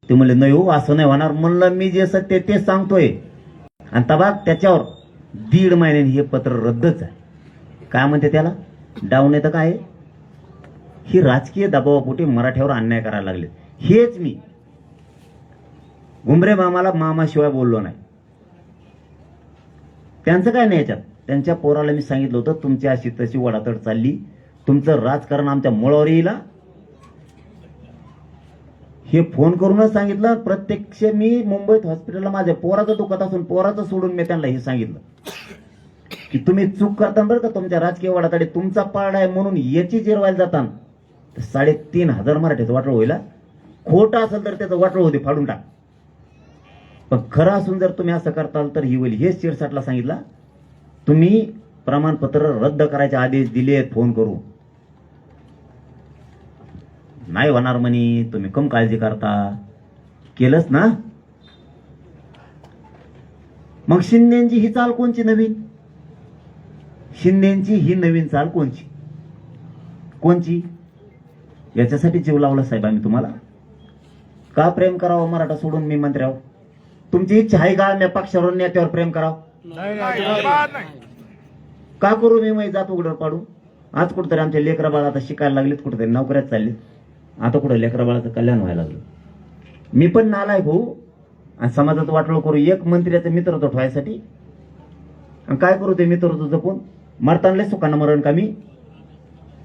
ते म्हणले नाही हो असं नाही होणार. म्हणलं मी जे सत्य तेच सांगतोय. आणि तबा त्याच्यावर 1.5 महिन्याने हे पत्र रद्दच आहे. काय म्हणते त्याला डाऊन येतं काय? ही राजकीय दबावापोटी मराठ्यावर अन्याय करायला लागले. हेच मी घुमरे मामाला मामाशिवाय बोललो नाही. त्यांचं काय नाही याच्यात. त्यांच्या पोराला मी सांगितलं होतं तुमची अशी तशी वडातड चालली, तुमचं राजकारण आमच्या मुळावर येईल. हे फोन करूनच सांगितलं. प्रत्यक्ष मी मुंबईत हॉस्पिटलला माझ्या पोराचं दुखत असून पोराचं सोडून मी त्यांना हे सांगितलं की तुम्ही चूक करता बरं का. तुमच्या राजकीय वडातडे तुमचा पारडा आहे म्हणून याची जिरवायला जाताना 3,500 मराठीचं वाटलं होईल. खोटं असेल तर त्याचं वाटलं होते फाडून टाक. पण खरं असून जर तुम्ही असं करताल तर ही होईल. हेच शिरसाटला सांगितलं तुम्ही प्रमाणपत्र रद्द करायचे आदेश दिलेत फोन करू. नाही होणार म्हणे. तुम्ही कम काळजी करता. केलंच ना. मग शिंदेची ही चाल कोणची नवीन? शिंदेची ही नवीन चाल कोणची? कोणची? याच्यासाठी जीव लावला साहेब आम्ही तुम्हाला. का प्रेम करावं मराठा सोडून मी मंत्री आहो? तुमची इच्छा आहे का मी पक्षावर नेत्यावर प्रेम करावं? का करू मी माझी जात उघडर पाडू? आज कुठेतरी आमच्या लेकरा बाळा आता शिकायला लागलेत, कुठेतरी नोकऱ्यात चाललेत. आता कुठे लेकरा बाळाचं कल्याण व्हायला लागलं. मी पण नालायक भाऊ आणि समाजात वाटलं करू एक मंत्र्याचं मित्रत्व ठेवायसाठी. आणि काय करू ते मित्रत्व जपून? मरतानले सुखानं मरण का मी?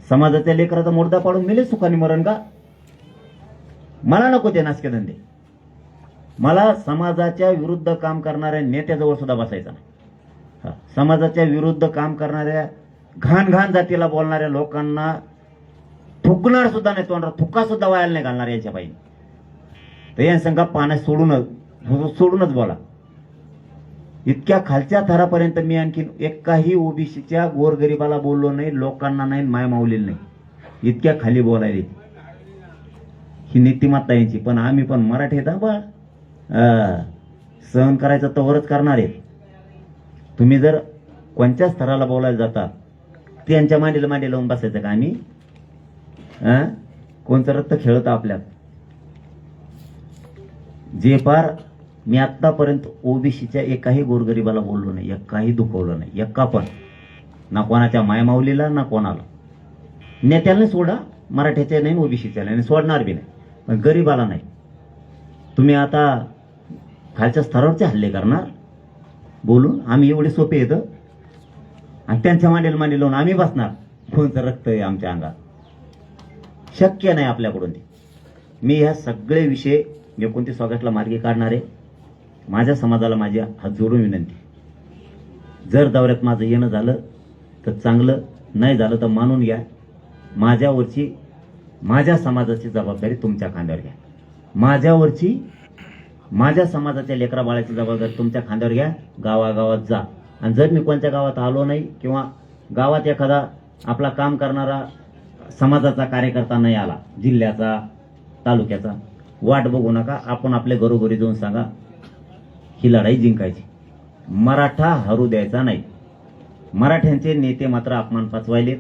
समाजाच्या लेकराचा मुर्दा पाडून मिले सुखाने मरण का? मला नको ते नासके धंदे. मला समाजाच्या विरुद्ध काम करणाऱ्या नेत्याजवळ सुद्धा बसायचा नाही. समाजाच्या विरुद्ध काम करणाऱ्या घाण घाण जातीला बोलणाऱ्या लोकांना थुकणार सुद्धा नाही, तोंडावर थुका सुद्धा व्हायला नाही घालणार यांच्या पायी. तर यांसंगा पाण्यात सोडूनच बोला. इतक्या खालच्या थरापर्यंत मी आणखीन एकाही ओबीसीच्या गोरगरिबाला बोललो नाही, लोकांना नाही, माय माऊलीला नाही. इतक्या खाली बोलायले ही नीतिमत्ता यांची. पण आम्ही पण मराठी बा सहन करायचं तवरच करणार आहे. तुम्ही जर कोणत्या स्तराला बोलायला जाता त्यांच्या मांडीला मांडी लावून बसायचं का आम्ही? कोणतं रक्त खेळतं आपल्यात? जे पार मी आतापर्यंत ओबीसीच्या एकाही गोरगरिबाला बोललो नाही, एकाही दुखवलं नाही, एका पण. ना कोणाच्या मायमाऊलीला ना कोणाला. नेत्याला सोडा, मराठ्याच्या नाही ओबीसीच्या नाही, सोडणार बी नाही, पण गरीबाला नाही. तुम्ही आता खालच्या स्तरावरचे हल्ले करणार बोलून? आम्ही एवढे सोपे येतं आणि त्यांच्या मांडीला मांडी लावून आम्ही बसणार? कोणतं रक्त आहे आमच्या अंगात? शक्य नाही आपल्याकडून ते. मी ह्या सगळे विषय 29 ऑगस्टला मार्गी काढणार आहे. माझ्या समाजाला माझी हात जोडून विनंती, जर दौऱ्यात माझं येणं झालं तर चांगलं, नाही झालं तर मानून घ्या. माझ्यावरची माझ्या समाजाची जबाबदारी तुमच्या खांद्यावर घ्या. माझ्यावरची माझ्या समाजाच्या लेकरा बाळाची जबाबदारी तुमच्या खांद्यावर घ्या. गावागावात जा. आणि जर मी कोणत्या गावात आलो नाही किंवा गावात एखादा आपला काम करणारा समाजाचा कार्यकर्ता नाही आला, जिल्ह्याचा तालुक्याचा, वाट बघू नका. आपण आपल्या घरोघरी जाऊन सांगा ही लढाई जिंकायची. मराठा हरू द्यायचा नाही. मराठ्यांचे नेते मात्र अपमान पचवायलेत.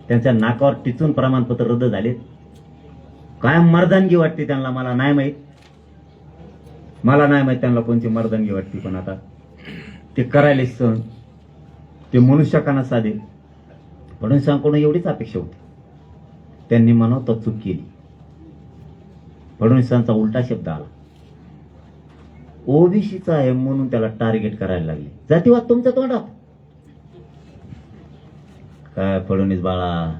त्यांच्या नाकावर टिचून प्रमाणपत्र रद्द झालेत. काय मर्दानगी वाटते त्यांना मला नाही माहीत. मला नाही माहीत त्यांना कोणती मर्दानगी वाटते. पण आता ते करायले सण ते मनुष्यकांना साधे. फडणवीसांकडून एवढीच अपेक्षा होती. त्यांनी म्हणावं तर चूक केली. फडणवीसांचा उलटा शब्द आला. ओबीसीचा आहे म्हणून त्याला टार्गेट करायला लागले. जातीवाद तुमच्या तोंडात काय फडणवीस बाळा?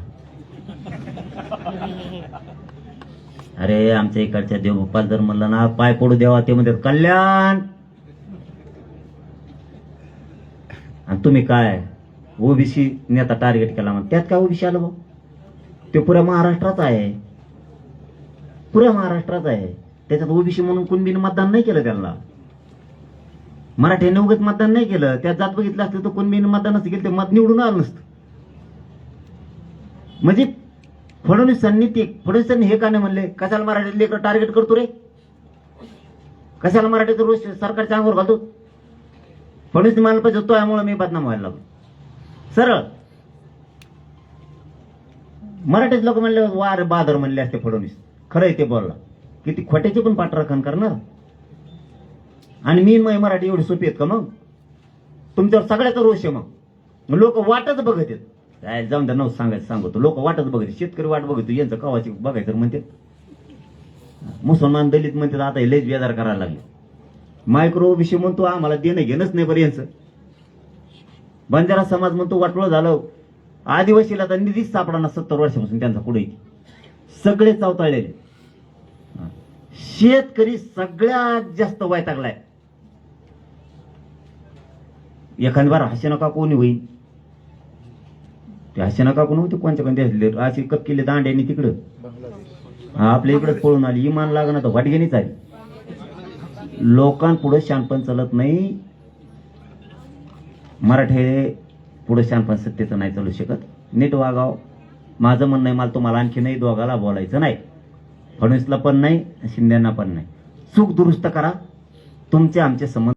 अरे आमच्या इकडच्या देवगोपाल जर म्हणलं ना पाय पडू देवा ते म्हणतात कल्याण. आणि तुम्ही काय ओबीसी नेता टार्गेट केला मग त्यात काय ओबीसी आलं? मग ते पुऱ्या महाराष्ट्राचा आहे. पुऱ्या महाराष्ट्राचा आहे. त्याच्यात ओबीसी म्हणून कुणबीने मतदान नाही केलं. त्यांना मराठ्याने उगत मतदान नाही केलं. त्यात जात बघितलं असतं तर कुणबीने मतदान नसतं केलं ते मत निवडून आलं नसतं. म्हणजे फडणवीसांनी हे का नाही म्हणले कशाला मराठी लेकर टार्गेट करतो रे? कशाला मराठीचं रोज सरकारच्या अंगावर घालतो? फडणवीस मानलं पाहिजे तो यामुळे मी बदनाम व्हायला लागलो. सरळ मराठीच लोक म्हणले वा रे बहादर म्हणले असते फडणवीस. खरंय ते बोलला किती खोट्याचे पण पाठराखण करणार. आणि मी मराठी एवढी सोपी आहेत का मग? तुमच्यावर सगळ्याचा रोष आहे. मग लोक वाटच बघत आहेत. काय जाऊन द्या, नव सांगायचं सांगतो. लोक वाटच बघत, शेतकरी वाट बघतो यांचं कवाची बघायचं म्हणते. मुसलमान दलित म्हणतात आता हे लयच बेजार करायला लागले. मायक्रो विषय म्हणतो आम्हाला देणं घेणंच नाही बरं यांचं. बंजारा समाज म्हणतो वाटोळं झालं. आदिवासीला तर निधीच सापडा 70 वर्षापासून त्यांचा पुढे सगळे चावताळलेले. शेतकरी सगळ्यात जास्त वैतागलाय. एखादी बार हसे नका कोणी होईल. ते हसे नका कोण होते कोणच्या कोणत्या अशी कप केले दांड्यानी तिकडं आपल्या इकडेच पळून आली. इमान लागणं तर वाटगेनीच आली. लोकांपुढे शानपण चालत नाही. मराठे पुढे शानपण सत्तेचं नाही चालू शकत. नीट वागाव. माझं म्हणणं आहे, मला तुम्हाला आणखी नाही दोघाला बोलायचं नाही. फडणवीसला पण नाही, शिंदेना पण नाही. चूक दुरुस्त करा. तुमचे आमचे संबंध